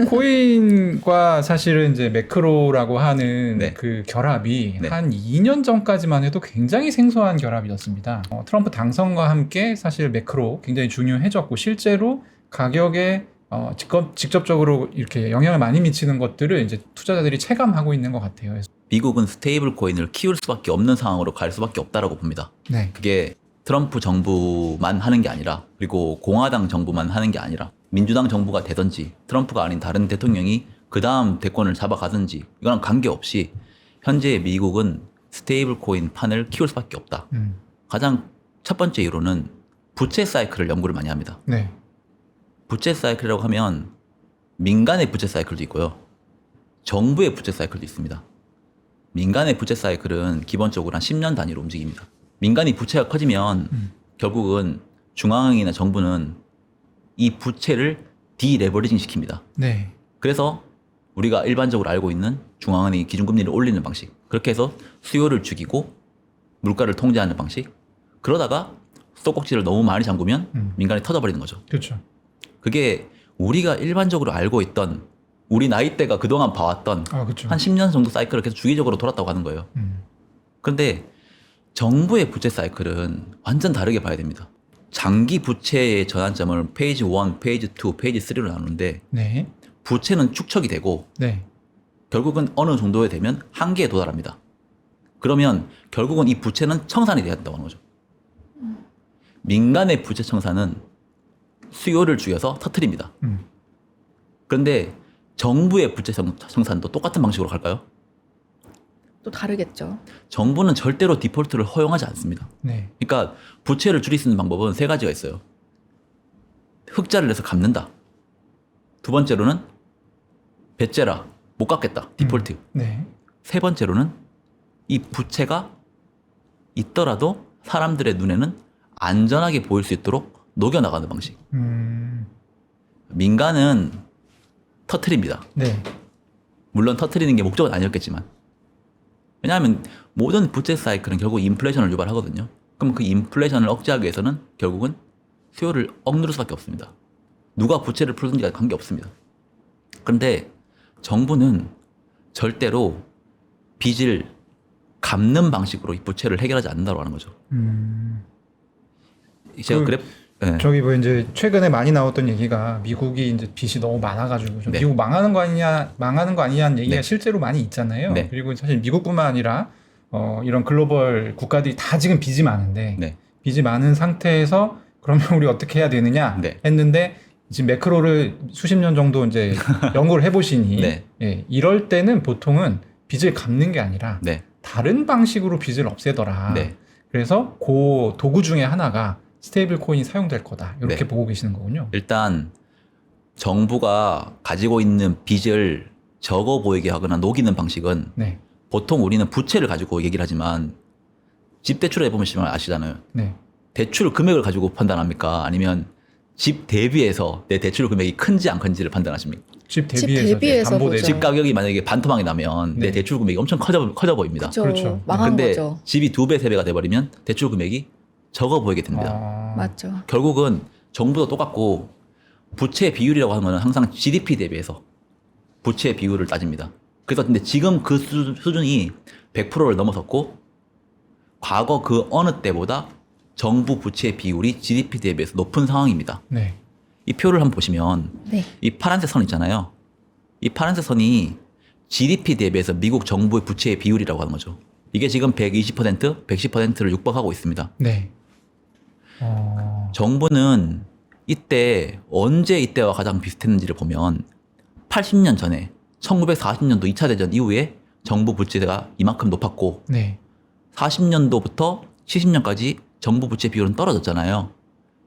코인과 사실은 이제 매크로라고 하는 네. 그 결합이 네. 한 2년 전까지만 해도 굉장히 생소한 결합이었습니다. 트럼프 당선과 함께 사실 매크로 굉장히 중요해졌고 실제로 가격에 직접적으로 이렇게 영향을 많이 미치는 것들을 이제 투자자들이 체감하고 있는 것 같아요. 미국은 스테이블 코인을 키울 수밖에 없는 상황으로 갈 수밖에 없다라고 봅니다. 네. 그게 트럼프 정부만 하는 게 아니라 그리고 공화당 정부만 하는 게 아니라 민주당 정부가 되든지 트럼프가 아닌 다른 대통령이 그 다음 대권을 잡아가든지 이거랑 관계없이 현재 미국은 스테이블 코인 판을 키울 수밖에 없다. 가장 첫 번째 이유로는 부채 사이클을 연구를 많이 합니다. 네. 부채 사이클이라고 하면 민간의 부채 사이클도 있고요. 정부의 부채 사이클도 있습니다. 민간의 부채 사이클은 기본적으로 한 10년 단위로 움직입니다. 민간이 부채가 커지면 결국은 중앙이나 정부는 이 부채를 디레버리징 시킵니다. 네. 그래서 우리가 일반적으로 알고 있는 중앙은행이 기준금리를 올리는 방식, 그렇게 해서 수요를 죽이고 물가를 통제하는 방식, 그러다가 수도꼭지를 너무 많이 잠그면 민간이 터져버리는 거죠. 그렇죠. 그게 우리가 일반적으로 알고 있던 우리 나이대가 그동안 봐왔던 그렇죠. 한 10년 정도 사이클을 계속 주기적으로 돌았다고 하는 거예요. 그런데 정부의 부채 사이클은 완전 다르게 봐야 됩니다. 장기 부채의 전환점을 페이지 1, 페이지 2, 페이지 3로 나누는데 네. 부채는 축적이 되고 네. 결국은 어느 정도에 되면 한계에 도달합니다. 그러면 결국은 이 부채는 청산이 돼야 된다고 하는 거죠. 민간의 부채 청산은 수요를 죽여서 터트립니다. 그런데 정부의 부채 청산도 똑같은 방식으로 갈까요? 또 다르겠죠. 정부는 절대로 디폴트를 허용하지 않습니다. 네. 그러니까 부채를 줄일 수 있는 방법은 세 가지가 있어요. 흑자를 내서 갚는다. 두 번째로는 배째라, 못 갚겠다. 디폴트. 네. 세 번째로는 이 부채가 있더라도 사람들의 눈에는 안전하게 보일 수 있도록 녹여나가는 방식. 민간은 터트립니다. 네. 물론 터트리는 게 목적은 아니었겠지만. 왜냐하면 모든 부채 사이클은 결국 인플레이션을 유발하거든요. 그럼 그 인플레이션을 억제하기 위해서는 결국은 수요를 억누를 수밖에 없습니다. 누가 부채를 풀든지가 관계없습니다. 그런데 정부는 절대로 빚을 갚는 방식으로 이 부채를 해결하지 않는다고 하는 거죠. 제가 네. 저기 뭐 이제 최근에 많이 나왔던 얘기가 미국이 이제 빚이 너무 많아가지고 좀 네. 미국 망하는 거 아니냐는 얘기가 네. 실제로 많이 있잖아요. 네. 그리고 사실 미국뿐만 아니라 이런 글로벌 국가들이 다 지금 빚이 많은데 네. 빚이 많은 상태에서 그러면 우리 어떻게 해야 되느냐 네. 했는데 지금 매크로를 수십 년 정도 이제 연구를 해보시니 네. 예, 이럴 때는 보통은 빚을 갚는 게 아니라 네. 다른 방식으로 빚을 없애더라. 네. 그래서 그 도구 중에 하나가 스테이블 코인이 사용될 거다. 이렇게 네. 보고 계시는 거군요. 일단 정부가 가지고 있는 빚을 적어 보이게 하거나 녹이는 방식은 네. 보통 우리는 부채를 가지고 얘기를 하지만 집 대출을 해보면 아시잖아요. 네. 대출 금액을 가지고 판단합니까? 아니면 집 대비해서 내 대출 금액이 큰지 안 큰지를 판단하십니까? 집 대비해서 대비해서 담보 보죠. 대비. 집 가격이 만약에 반토막이 나면 네. 내 대출 금액이 엄청 커져 보입니다. 그렇죠. 망한 근데 거죠. 집이 2배, 3배가 돼버리면 대출 금액이 적어 보이게 됩니다. 맞죠. 결국은 정부도 똑같고 부채 비율이라고 하는 거는 항상 GDP 대비해서 부채 비율을 따집니다. 그래서 근데 지금 그 수준이 100%를 넘어섰고 과거 그 어느 때보다 정부 부채 비율이 GDP 대비해서 높은 상황입니다. 네. 이 표를 한번 보시면 네. 이 파란색 선 있잖아요. 이 파란색 선이 GDP 대비해서 미국 정부의 부채의 비율이라고 하는 거죠. 이게 지금 120%, 110%를 육박하고 있습니다. 네. 정부는 이때 언제 이때와 가장 비슷했는지를 보면 80년 전에 1940년도 2차 대전 이후에 정부 부채가 이만큼 높았고 네. 40년도부터 70년까지 정부 부채 비율은 떨어졌잖아요.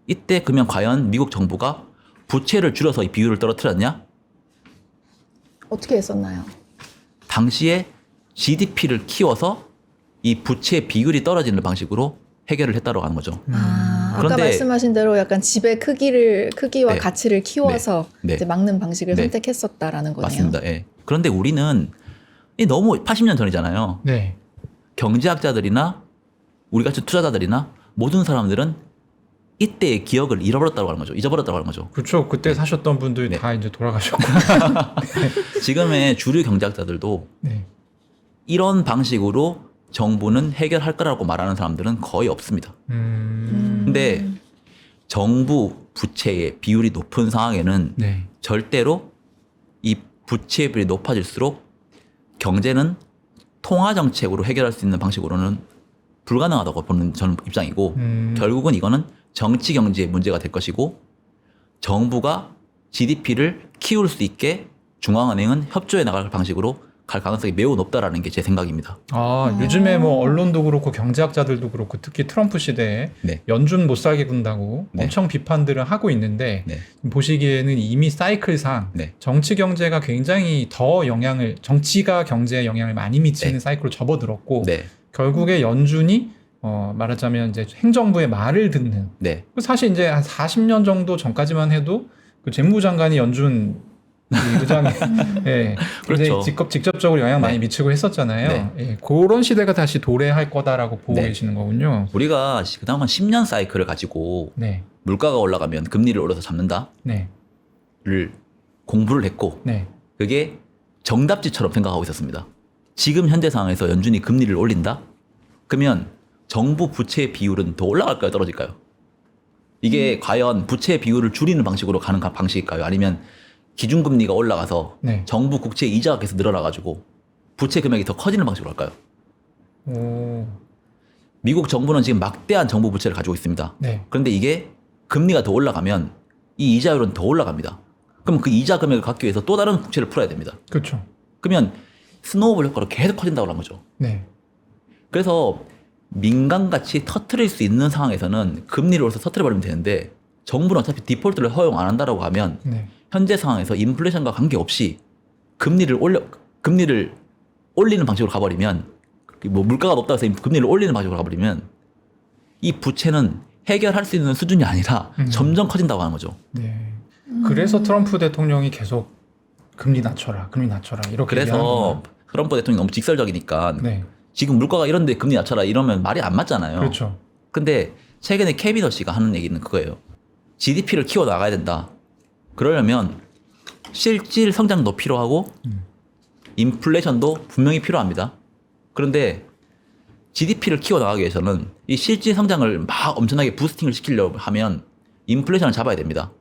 이때 그러면 과연 미국 정부가 부채를 줄여서 이 비율을 떨어뜨렸냐? 어떻게 했었나요? 당시에 GDP를 키워서 이 부채 비율이 떨어지는 방식으로 해결을 했다고 하는 거죠. 아까 그런데- 말씀하신 대로 약간 집의 크기와 네. 가치를 키워서 네. 이제 막는 방식을 네. 선택했었다라는 거네요. 맞습니다. 예. 그런데 우리는 이 너무 80년 전이잖아요. 네. 경제학자들이나 우리 같이 투자자들이나 모든 사람들은 이때의 기억을 잃어버렸다고 하는 거죠. 잊어버렸다고 하는 거죠. 그렇죠. 그때 사셨던 분들이 네. 다 이제 돌아가셨고. 지금의 주류 경제학자들도 네. 이런 방식으로 정부는 해결할 거라고 말하는 사람들은 거의 없습니다. 근데 정부 부채의 비율이 높은 상황에는 네. 절대로 이 부채 비율이 높아질수록 경제는 통화 정책으로 해결할 수 있는 방식으로는 불가능하다고 보는 저는 입장이고 결국은 이거는 정치 경제의 문제가 될 것이고 정부가 GDP를 키울 수 있게 중앙은행은 협조해 나갈 방식으로 갈 가능성이 매우 높다라는 게 제 생각입니다. 요즘에 뭐 언론도 그렇고 경제학자들도 그렇고 특히 트럼프 시대에 네. 연준 못 살게 군다고 네. 엄청 비판들을 하고 있는데 네. 보시기에는 이미 사이클상 네. 정치 경제가 굉장히 더 정치가 경제에 영향을 많이 미치는 네. 사이클로 접어들었고 네. 결국에 연준이 말하자면 이제 행정부의 말을 듣는 네. 사실 이제 한 40년 정도 전까지만 해도 그 재무부 장관이 연준 이 의장에 예, 굉장히 그렇죠. 직접적으로 영향 많이 네. 미치고 했었잖아요. 네. 예, 그런 시대가 다시 도래할 거다라고 보고 네. 계시는 거군요. 우리가 그다음 한 10년 사이클을 가지고 네, 물가가 올라가면 금리를 올려서 잡는다를 네, 공부를 했고 네, 그게 정답지처럼 생각하고 있었습니다. 지금 현재 상황에서 연준이 금리를 올린다? 그러면 정부 부채 비율은 더 올라갈까요? 떨어질까요? 이게 과연 부채 비율을 줄이는 방식으로 가는 방식일까요? 아니면 기준금리가 올라가서 네. 정부 국채 이자가 계속 늘어나가지고 부채 금액이 더 커지는 방식으로 할까요? 오, 미국 정부는 지금 막대한 정부 부채를 가지고 있습니다. 네, 그런데 이게 금리가 더 올라가면 이 이자율은 더 올라갑니다. 그럼 그 이자 금액을 갚기 위해서 또 다른 국채를 풀어야 됩니다. 그렇죠. 그러면 스노우볼 효과로 계속 커진다고 하는 거죠. 네, 그래서 민간같이 터트릴 수 있는 상황에서는 금리를 올려서 터트려버리면 되는데 정부는 어차피 디폴트를 허용 안 한다라고 하면 네, 현재 상황에서 인플레이션과 관계없이 금리를 올리는 방식으로 가버리면 뭐 물가가 높다고 해서 금리를 올리는 방식으로 가버리면 이 부채는 해결할 수 있는 수준이 아니라 점점 커진다고 하는 거죠. 네. 그래서 트럼프 대통령이 계속 금리 낮춰라 이렇게 그래서 얘기하는구나. 트럼프 대통령이 너무 직설적이니까 네, 지금 물가가 이런데 금리 낮춰라 이러면 말이 안 맞잖아요. 그렇죠. 근데 최근에 캐비너 씨가 하는 얘기는 그거예요. GDP를 키워 나가야 된다. 그러려면 실질 성장도 필요하고 인플레이션도 분명히 필요합니다. 그런데 GDP를 키워 나가기 위해서는 이 실질 성장을 막 엄청나게 부스팅을 시키려고 하면 인플레이션을 잡아야 됩니다.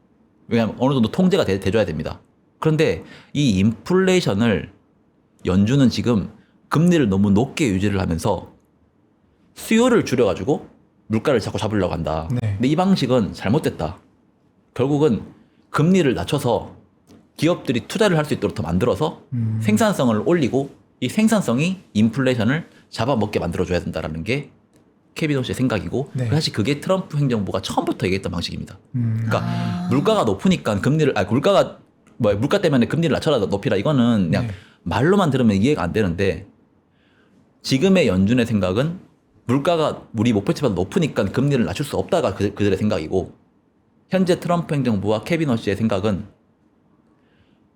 왜냐하면 어느 정도 통제가 돼줘야 됩니다. 그런데 이 인플레이션을 연준은 지금 금리를 너무 높게 유지를 하면서 수요를 줄여가지고 물가를 자꾸 잡으려고 한다. 네. 근데 이 방식은 잘못됐다. 결국은 금리를 낮춰서 기업들이 투자를 할 수 있도록 더 만들어서 생산성을 올리고 이 생산성이 인플레이션을 잡아먹게 만들어줘야 된다는 게 케빈 호시의 생각이고 네. 사실 그게 트럼프 행정부가 처음부터 얘기했던 방식입니다. 그러니까 아. 물가가 높으니까 물가 때문에 금리를 낮춰라 높이라 이거는 그냥 네. 말로만 들으면 이해가 안 되는데 지금의 연준의 생각은 물가가 우리 목표치보다 높으니까 금리를 낮출 수 없다가 그들의 생각이고 현재 트럼프 행정부와 케빈 호시의 생각은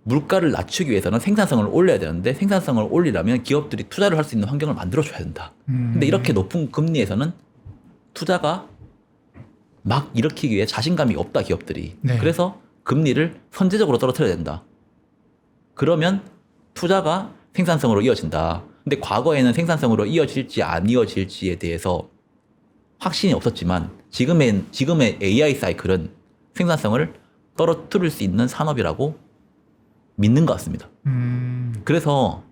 물가를 낮추기 위해서는 생산성을 올려야 되는데 생산성을 올리려면 기업들이 투자를 할 수 있는 환경을 만들어줘야 된다. 근데 이렇게 높은 금리에서는 투자가 막 일으키기 위해 자신감이 없다 기업들이. 네. 그래서 금리를 선제적으로 떨어뜨려야 된다. 그러면 투자가 생산성으로 이어진다. 근데 과거에는 생산성으로 이어질지 안 이어질지에 대해서 확신이 없었지만 지금의 AI 사이클은 생산성을 떨어뜨릴 수 있는 산업이라고 믿는 것 같습니다. 그래서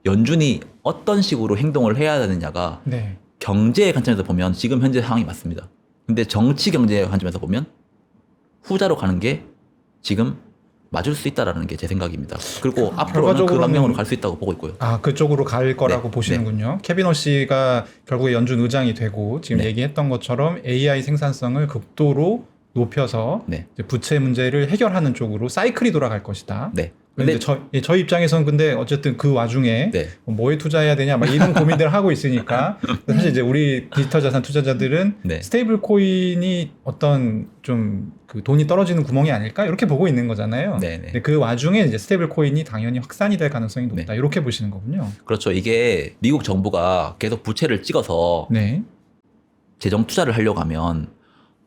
연준이 어떤 식으로 행동을 해야 되느냐가 네. 경제의 관점에서 보면 지금 현재 상황이 맞습니다. 근데 정치 경제의 관점에서 보면 후자로 가는 게 지금 맞을 수 있다라는 게 제 생각입니다. 그리고 앞으로는 그 결과적으로는- 방향으로 갈 수 있다고 보고 있고요. 그쪽으로 갈 거라고 네, 보시는군요. 케빈 씨가 결국에 연준 의장이 되고 지금 네. 얘기했던 것처럼 AI 생산성을 극도로 높여서 네. 이제 부채 문제를 해결하는 쪽으로 사이클이 돌아갈 것이다. 네. 근데 근데 저희 입장에서는 근데 어쨌든 그 와중에 네. 뭐에 투자해야 되냐 막 이런 고민들을 하고 있으니까 사실 이제 우리 디지털 자산 투자자들은 네. 스테이블 코인이 어떤 좀 그 돈이 떨어지는 구멍이 아닐까 이렇게 보고 있는 거잖아요. 네, 네. 근데 그 와중에 이제 스테이블 코인이 당연히 확산이 될 가능성이 높다. 네. 이렇게 보시는 거군요. 그렇죠. 이게 미국 정부가 계속 부채를 찍어서 네. 재정 투자를 하려고 하면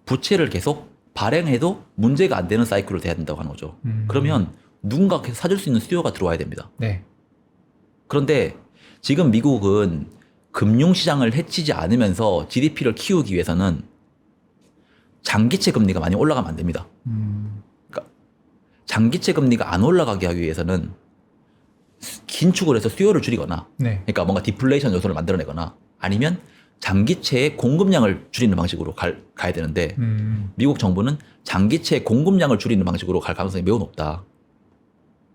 부채를 계속 발행해도 문제가 안 되는 사이클로 돼야 된다고 하는 거죠. 그러면 누군가 계속 사줄 수 있는 수요가 들어와야 됩니다. 네. 그런데 지금 미국은 금융시장을 해치지 않으면서 GDP를 키우기 위해서는 장기채 금리가 많이 올라가면 안 됩니다. 그러니까 장기채 금리가 안 올라가게 하기 위해서는 긴축을 해서 수요를 줄이거나 네. 그러니까 뭔가 디플레이션 요소를 만들어내거나 아니면 장기채의 공급량을 줄이는 방식으로 가야 되는데 미국 정부는 장기채 공급량을 줄이는 방식으로 갈 가능성이 매우 높다.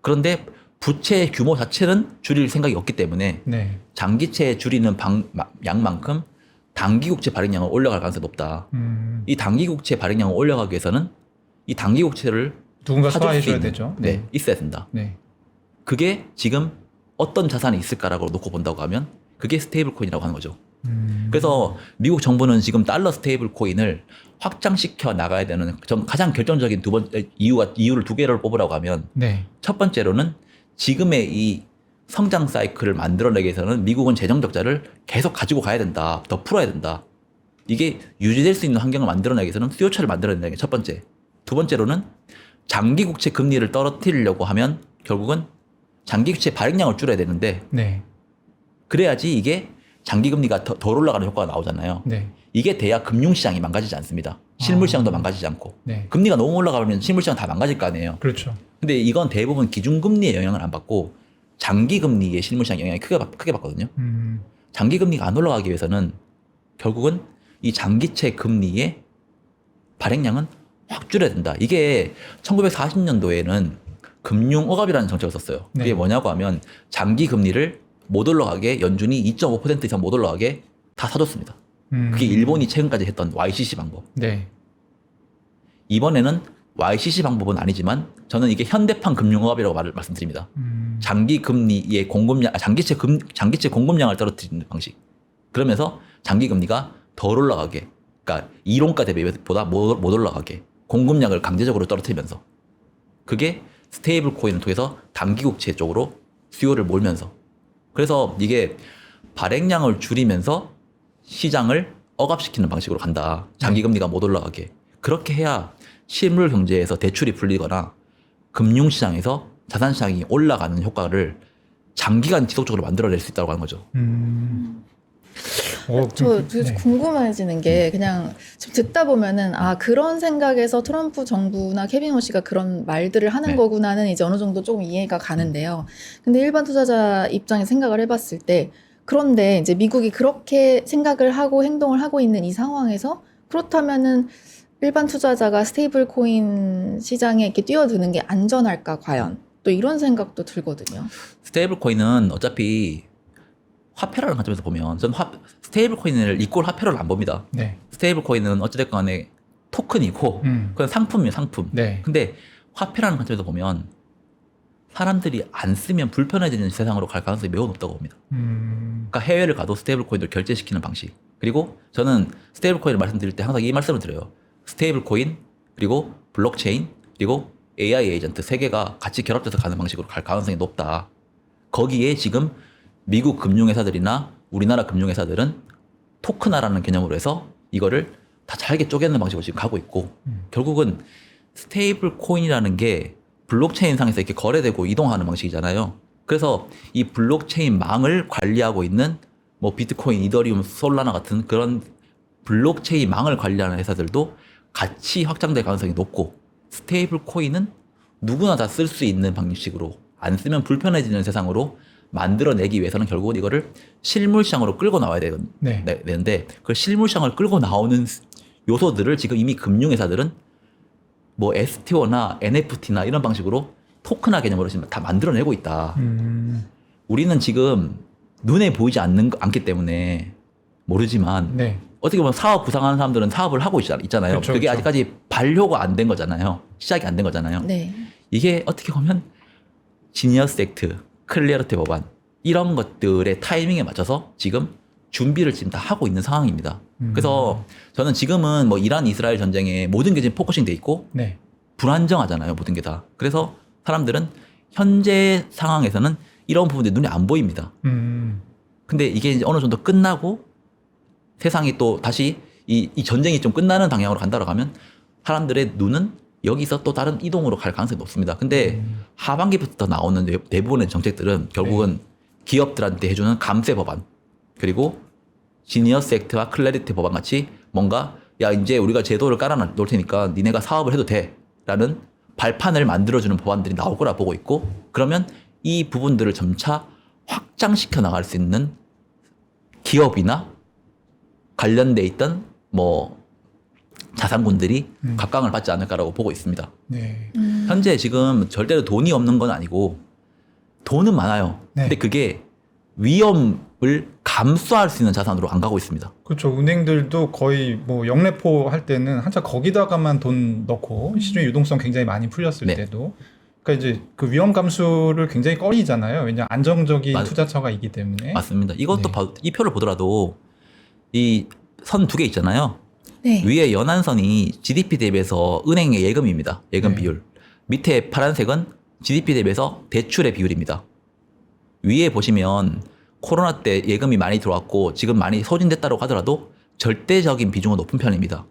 그런데 부채 규모 자체는 줄일 생각이 없기 때문에 네. 장기채 줄이는 양만큼 단기국채 발행량을 올려갈 가능성이 높다. 이 단기국채 발행량을 올려가기 위해서는 이 단기국채를 누군가 사줄 수 소화해줘야 있는, 되죠. 네, 있어야 된다. 네. 그게 지금 어떤 자산이 있을까라고 놓고 본다고 하면 그게 스테이블 코인이라고 하는 거죠. 그래서 미국 정부는 지금 달러 스테이블 코인을 확장시켜 나가야 되는 가장 결정적인 이유를 두 개를 뽑으라고 하면 네. 첫 번째로는 지금의 이 성장 사이클을 만들어내기 위해서는 미국은 재정 적자를 계속 가지고 가야 된다. 더 풀어야 된다. 이게 유지될 수 있는 환경을 만들어내기 위해서는 수요처를 만들어내는 게 첫 번째. 두 번째로는 장기 국채 금리를 떨어뜨리려고 하면 결국은 장기 국채 발행량을 줄여야 되는데 네. 그래야지 이게 장기 금리가 덜 올라가는 효과가 나오잖아요. 네. 이게 돼야 금융시장이 망가지지 않습니다. 실물시장도 망가지지 않고. 네. 금리가 너무 올라가면 실물시장 다 망가질 거 아니에요. 그렇죠. 근데 이건 대부분 기준금리의 영향을 안 받고 장기금리의 실물시장 영향이 크게 받거든요. 장기금리가 안 올라가기 위해서는 결국은 이 장기채 금리의 발행량은 확 줄여야 된다. 이게 1940년도에는 금융억압이라는 정책을 썼어요. 그게 네. 뭐냐고 하면 장기금리를 못 올라가게 연준이 2.5% 이상 못 올라가게 다 사줬습니다. 그게 일본이 최근까지 했던 YCC 방법. 네. 이번에는 YCC 방법은 아니지만 저는 이게 현대판 금융업이라고 말씀드립니다. 장기 금리의 공급량, 장기채 공급량을 떨어뜨리는 방식. 그러면서 장기 금리가 덜 올라가게, 그러니까 이론가 대비보다 못 올라가게 공급량을 강제적으로 떨어뜨리면서 그게 스테이블 코인을 통해서 단기 국채 쪽으로 수요를 몰면서 그래서 이게 발행량을 줄이면서 시장을 억압시키는 방식으로 간다. 장기 금리가 못 올라가게. 그렇게 해야 실물 경제에서 대출이 풀리거나 금융시장에서 자산시장이 올라가는 효과를 장기간 지속적으로 만들어낼 수 있다고 하는 거죠. 저 네. 궁금해지는 게 그냥 좀 듣다 보면은 아 그런 생각에서 트럼프 정부나 케빈 오씨가 그런 말들을 하는 네. 거구나는 이제 어느 정도 조금 이해가 가는데요. 근데 일반 투자자 입장에 생각을 해봤을 때 그런데 이제 미국이 그렇게 생각을 하고 행동을 하고 있는 이 상황에서 그렇다면은 일반 투자자가 스테이블 코인 시장에 이렇게 뛰어드는 게 안전할까 과연 또 이런 생각도 들거든요. 스테이블 코인은 어차피 화폐라는 관점에서 보면 저는 스테이블 코인을 이꼴 화폐로 안 봅니다. 네. 스테이블 코인은 어찌됐건 간에 토큰이고 그건 상품이에요, 상품. 네. 근데 화폐라는 관점에서 보면 사람들이 안 쓰면 불편해지는 세상으로 갈 가능성이 매우 높다고 봅니다. 그러니까 해외를 가도 스테이블 코인을 결제시키는 방식. 그리고 저는 스테이블 코인을 말씀드릴 때 항상 이 말씀을 드려요. 스테이블 코인, 그리고 블록체인, 그리고 AI 에이전트 세 개가 같이 결합돼서 가는 방식으로 갈 가능성이 높다. 거기에 지금 미국 금융회사들이나 우리나라 금융회사들은 토큰화라는 개념으로 해서 이거를 다 잘게 쪼개는 방식으로 지금 가고 있고 결국은 스테이블 코인이라는 게 블록체인 상에서 이렇게 거래되고 이동하는 방식이잖아요. 그래서 이 블록체인 망을 관리하고 있는 뭐 비트코인, 이더리움, 솔라나 같은 그런 블록체인 망을 관리하는 회사들도 같이 확장될 가능성이 높고 스테이블 코인은 누구나 다 쓸 수 있는 방식으로 안 쓰면 불편해지는 세상으로 만들어내기 위해서는 결국은 이거를 실물시장으로 끌고 나와야 되는데 그 실물시장을 끌고 나오는 요소들을 지금 이미 금융회사들은 뭐 STO나 NFT나 이런 방식으로 토큰화 개념으로 지금 다 만들어내고 있다. 우리는 지금 눈에 보이지 않기 때문에 모르지만 네. 어떻게 보면 사업 구상하는 사람들은 사업을 하고 있잖아요. 그쵸, 그게 그쵸. 아직까지 반료가 안 된 거잖아요. 시작이 안 된 거잖아요. 네. 이게 어떻게 보면 지니어스 액트, 클리어리티 법안 이런 것들의 타이밍에 맞춰서 지금 준비를 지금 다 하고 있는 상황입니다. 그래서 저는 지금은 뭐 이란 이스라엘 전쟁에 모든 게 지금 포커싱 돼 있고 네. 불안정하잖아요. 모든 게 다. 그래서 사람들은 현재 상황에서는 이런 부분들이 눈에 안 보입니다. 근데 이게 이제 어느 정도 끝나고 세상이 또 다시 이 전쟁이 좀 끝나는 방향으로 간다고 하면 사람들의 눈은 여기서 또 다른 이동으로 갈 가능성이 높습니다. 근데 하반기부터 나오는 대부분의 정책들은 결국은 기업들한테 해주는 감세 법안 그리고 지니어스 액트와 클래리티 법안 같이 뭔가 야 이제 우리가 제도를 깔아놓을 테니까 니네가 사업을 해도 돼라는 발판을 만들어주는 법안들이 나올 거라 보고 있고 그러면 이 부분들을 점차 확장시켜 나갈 수 있는 기업이나 관련돼 있던 뭐 자산군들이 각광을 받지 않을까라고 보고 있습니다. 네. 현재 지금 절대로 돈이 없는 건 아니고 돈은 많아요. 네. 근데 그게 위험을 감수할 수 있는 자산으로 안 가고 있습니다. 그렇죠. 은행들도 거의 뭐 영래포 할 때는 한참 거기다가만 돈 넣고 시중의 유동성 굉장히 많이 풀렸을 네. 때도 그러니까 이제 그 위험 감수를 굉장히 꺼리잖아요. 왜냐 안정적인 투자처가 있기 때문에. 맞습니다. 이것도 네. 이 표를 보더라도 이 선 두 개 있잖아요. 네. 위에 연한선이 GDP 대비해서 은행의 예금입니다. 예금 네. 비율. 밑에 파란색은 GDP 대비해서 대출의 비율입니다. 위에 보시면 코로나 때 예금이 많이 들어왔고 지금 많이 소진됐다고 하더라도 절대적인 비중은 높은 편입니다.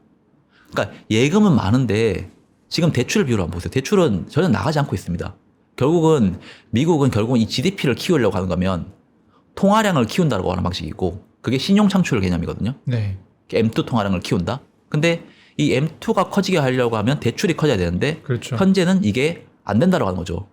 그러니까 예금은 많은데 지금 대출 비율을 한번 보세요. 대출은 전혀 나가지 않고 있습니다. 결국은 미국은 이 GDP를 키우려고 하는 거면 통화량을 키운다고 하는 방식이고 그게 신용 창출 개념이거든요. 네. M2 통화량을 키운다. 근데 이 M2가 커지게 하려고 하면 대출이 커져야 되는데 그렇죠. 현재는 이게 안 된다고 하는 거죠.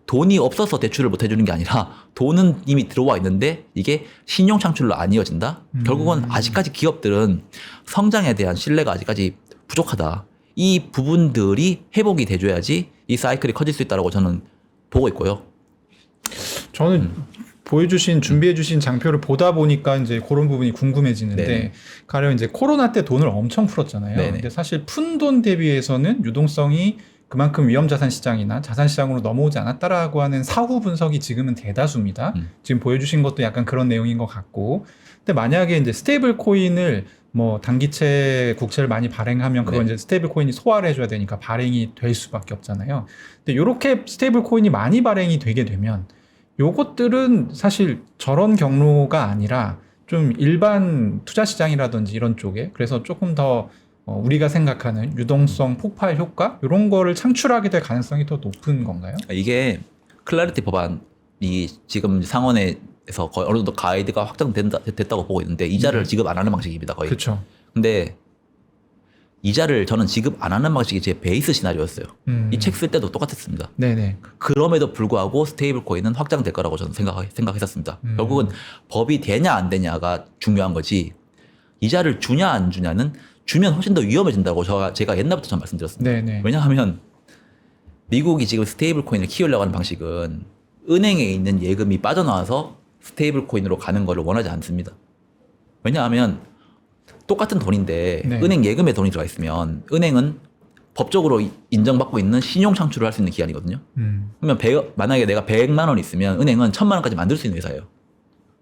돈이 없어서 대출을 못 해주는 게 아니라 돈은 이미 들어와 있는데 이게 신용 창출로 안 이어진다. 결국은 아직까지 기업들은 성장에 대한 신뢰가 아직까지 부족하다. 이 부분들이 회복이 돼줘야지 이 사이클이 커질 수 있다고 저는 보고 있고요. 저는 준비해주신 장표를 보다 보니까 이제 그런 부분이 궁금해지는데 네네. 가령 이제 코로나 때 돈을 엄청 풀었잖아요. 네네. 근데 사실 푼 돈 대비해서는 유동성이 그만큼 위험자산 시장이나 자산 시장으로 넘어오지 않았다라고 하는 사후 분석이 지금은 대다수입니다. 지금 보여주신 것도 약간 그런 내용인 것 같고. 근데 만약에 이제 스테이블 코인을 뭐 단기채 국채를 많이 발행하면 그건 네. 이제 스테이블 코인이 소화를 해줘야 되니까 발행이 될 수밖에 없잖아요. 근데 이렇게 스테이블 코인이 많이 발행이 되게 되면 요것들은 사실 저런 경로가 아니라 좀 일반 투자 시장이라든지 이런 쪽에 그래서 조금 더 우리가 생각하는 유동성 폭발 효과 이런 거를 창출하게 될 가능성이 더 높은 건가요? 이게 클래리티 법안이 지금 상원에서 거의 어느 정도 가이드가 확정됐다고 보고 있는데 이자를 지급 안 하는 방식입니다. 거의. 그렇죠. 근데 이자를 저는 지급 안 하는 방식이 제 베이스 시나리오였어요. 이 책 쓸 때도 똑같았습니다. 네네. 그럼에도 불구하고 스테이블 코인은 확장될 거라고 저는 생각했었습니다. 결국은 법이 되냐 안 되냐가 중요한 거지 이자를 주냐 안 주냐는 주면 훨씬 더 위험해진다고 제가 옛날부터 전 말씀드렸습니다. 네네. 왜냐하면 미국이 지금 스테이블 코인을 키우려고 하는 방식은 은행에 있는 예금이 빠져나와서 스테이블 코인으로 가는 것을 원하지 않습니다. 왜냐하면 똑같은 돈인데 네. 은행 예금에 돈이 들어가 있으면 은행은 법적으로 인정받고 있는 신용 창출을 할 수 있는 기관이거든요. 그러면 만약에 내가 100만 원 있으면 은행은 1000만 원까지 만들 수 있는 회사예요.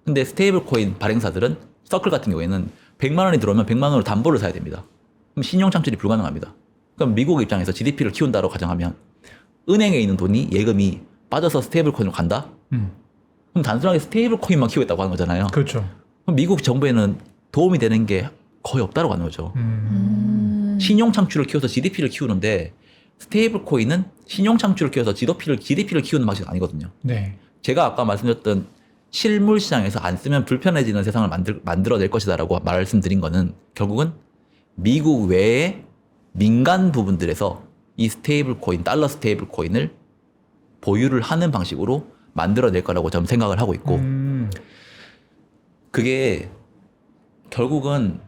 근데 스테이블 코인 발행사들은 서클 같은 경우에는 100만 원이 들어오면 100만 원으로 담보를 사야 됩니다. 그럼 신용 창출이 불가능합니다. 그럼 미국 입장에서 GDP를 키운다고 가정하면 은행에 있는 돈이 예금이 빠져서 스테이블 코인으로 간다? 그럼 단순하게 스테이블 코인만 키우겠다고 하는 거잖아요. 그렇죠. 그럼 미국 정부에는 도움이 되는 게 거의 없다고 하는 거죠. 신용 창출을 키워서 GDP를 키우는데 스테이블 코인은 신용 창출을 키워서 GDP를 키우는 방식이 아니거든요. 네. 제가 아까 말씀드렸던 실물 시장에서 안 쓰면 불편해지는 세상을 만들어낼 것이다라고 말씀드린 거는 결국은 미국 외의 민간 부분들에서 이 스테이블 코인, 달러 스테이블 코인을 보유를 하는 방식으로 만들어낼 거라고 저는 생각을 하고 있고 그게 결국은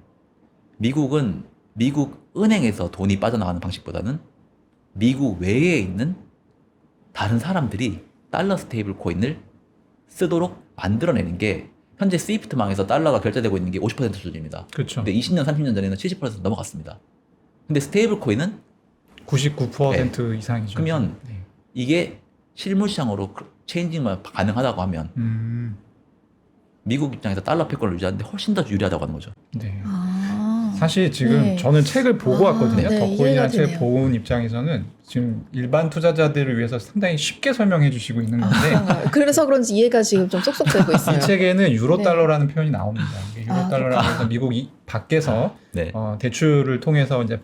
미국은 미국 은행에서 돈이 빠져나가는 방식보다는 미국 외에 있는 다른 사람들이 달러 스테이블 코인을 쓰도록 만들어내는 게 현재 스위프트망에서 달러가 결제되고 있는 게 50% 수준입니다. 그렇죠. 근데 20년, 30년 전에는 70% 넘어갔습니다. 근데 스테이블 코인은 99% 이상이죠. 그러면 네. 이게 실물 시장으로 체인징만 가능하다고 하면 미국 입장에서 달러 패권을 유지하는데 훨씬 더 유리하다고 하는 거죠. 네. 아, 사실 지금 네. 저는 책을 보고 왔거든요. 네, 덕코인이라는 이해가 책을 되네요. 본 입장에서는 지금 일반 투자자들을 위해서 상당히 쉽게 설명해 주시고 있는 아, 건데 그런가요? 그래서 그런지 이해가 지금 좀 쏙쏙 되고 있어요. 이 책에는 유로 네. 달러라는 표현이 나옵니다. 유로 달러라는 미국 밖에서 네. 대출을 통해서 이제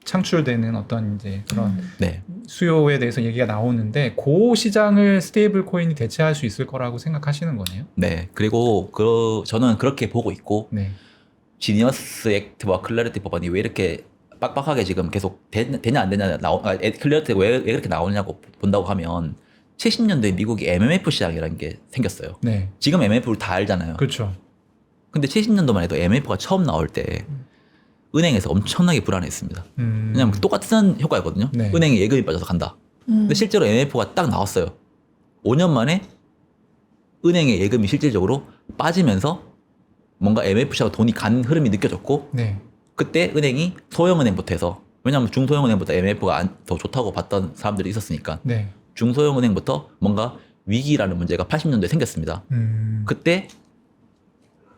창출되는 어떤 이제 그런 네. 수요에 대해서 얘기가 나오는데 그 시장을 스테이블 코인이 대체할 수 있을 거라고 생각하시는 거네요. 네. 그리고 저는 그렇게 보고 있고 네. 지니어스 액트와 클래리티 법안이 왜 이렇게 빡빡하게 지금 계속 되냐 안 되냐 클래리티가 왜 그렇게 나오냐고 본다고 하면 70년도에 미국이 MMF 시장이라는 게 생겼어요. 네. 지금 MMF를 다 알잖아요. 그렇죠. 근데 70년도만 해도 MMF가 처음 나올 때 은행에서 엄청나게 불안했습니다. 왜냐하면 똑같은 효과였거든요. 네. 은행에 예금이 빠져서 간다. 근데 실제로 MMF가 딱 나왔어요. 5년 만에 은행의 예금이 실질적으로 빠지면서 뭔가 MMF 시장 돈이 간 흐름이 느껴졌고 네. 그때 은행이 소형은행부터 해서 왜냐하면 중소형은행보다 MMF가 더 좋다고 봤던 사람들이 있었으니까 네. 중소형은행부터 뭔가 위기라는 문제가 80년도에 생겼습니다. 그때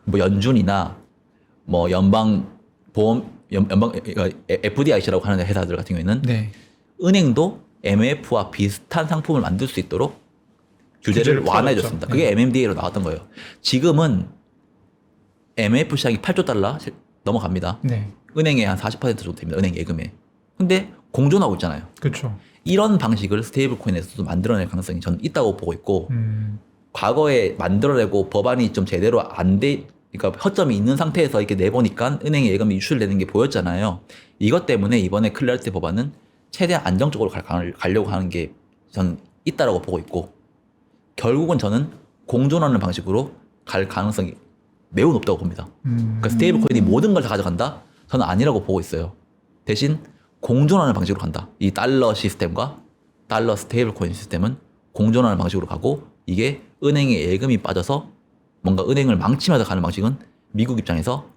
뭐 연준이나 뭐 연방 FDIC라고 하는 회사들 같은 경우에는 네. 은행도 MMF와 비슷한 상품을 만들 수 있도록 규제를 완화해 줬습니다. 그게 네. MMDA로 나왔던 거예요. 지금은 MMF 시장이 8조 달러 넘어갑니다. 네. 은행의 한 40% 정도 됩니다. 은행 예금에. 근데 공존하고 있잖아요. 그렇죠. 이런 방식을 스테이블 코인에서도 만들어낼 가능성이 저는 있다고 보고 있고 과거에 만들어내고 법안이 좀 제대로 안 돼, 그러니까 허점이 있는 상태에서 이렇게 내보니까 은행의 예금이 유출되는 게 보였잖아요. 이것 때문에 이번에 클래리티 법안은 최대한 안정적으로 가려고 하는 게 저는 있다라고 보고 있고 결국은 저는 공존하는 방식으로 갈 가능성이 매우 높다고 봅니다. 그러니까 스테이블 코인이 모든 걸 다 가져간다? 저는 아니라고 보고 있어요. 대신 공존하는 방식으로 간다. 이 달러 시스템과 달러 스테이블 코인 시스템은 공존하는 방식으로 가고 이게 은행에 예금이 빠져서 뭔가 은행을 망치면서 가는 방식은 미국 입장에서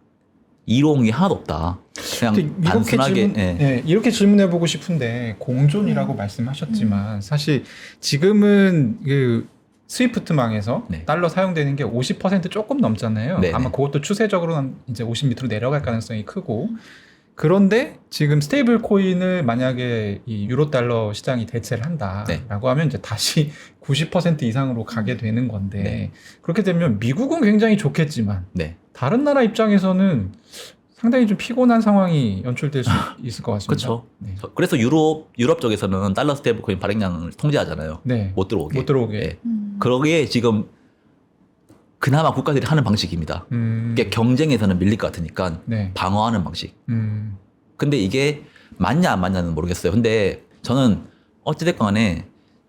이로운 게 하나도 없다. 그냥 단순하게 이렇게 질문해보고 싶은데 공존이라고 말씀하셨지만 사실 지금은 그 스위프트망에서 네. 달러 사용되는 게 50% 조금 넘잖아요. 네네. 아마 그것도 추세적으로는 이제 50 밑으로 내려갈 가능성이 크고 그런데 지금 스테이블 코인을 만약에 이 유로 달러 시장이 대체를 한다라고 네. 하면 이제 다시 90% 이상으로 가게 되는 건데 네. 그렇게 되면 미국은 굉장히 좋겠지만 네. 다른 나라 입장에서는 상당히 좀 피곤한 상황이 연출될 수 있을 것 같습니다. 그렇죠. 네. 그래서 유럽 쪽에서는 달러 스테이블 코인 발행량을 통제하잖아요. 네. 못 들어오게. 못 들어오게. 네. 그러기에 지금 그나마 국가들이 하는 방식입니다. 이게 경쟁에서는 밀릴 것 같으니까 네. 방어하는 방식. 음. 근데 이게 맞냐 안 맞냐는 모르겠어요. 근데 저는 어찌됐건 간에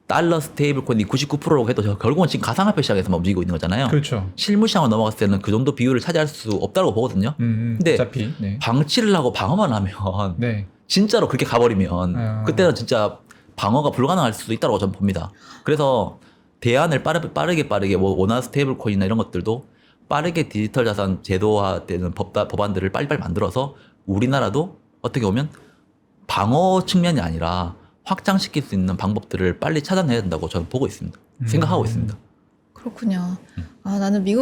달러 스테이블 코인이 99%라고 해도 결국은 지금 가상화폐 시장에서만 움직이고 있는 거잖아요. 그렇죠. 실물 시장으로 넘어갔을 때는 그 정도 비율을 차지할 수 없다고 보거든요. 근데 어차피 네. 방치를 하고 방어만 하면 네. 진짜로 그렇게 가버리면 그때는 진짜 방어가 불가능할 수도 있다고 저는 봅니다. 그래서 대안을 빠르게 뭐 원화 스테이블 코인이나 이런 것들도 빠르게 디지털 자산 제도화되는 법안들을 빨리빨리 만들어서 우리나라도 어떻게 보면 방어 측면이 아니라 확장시킬 수 있는 방법들을 빨리 찾아내야 된다고 저는 보고 있습니다. 생각하고 있습니다. 그렇군요.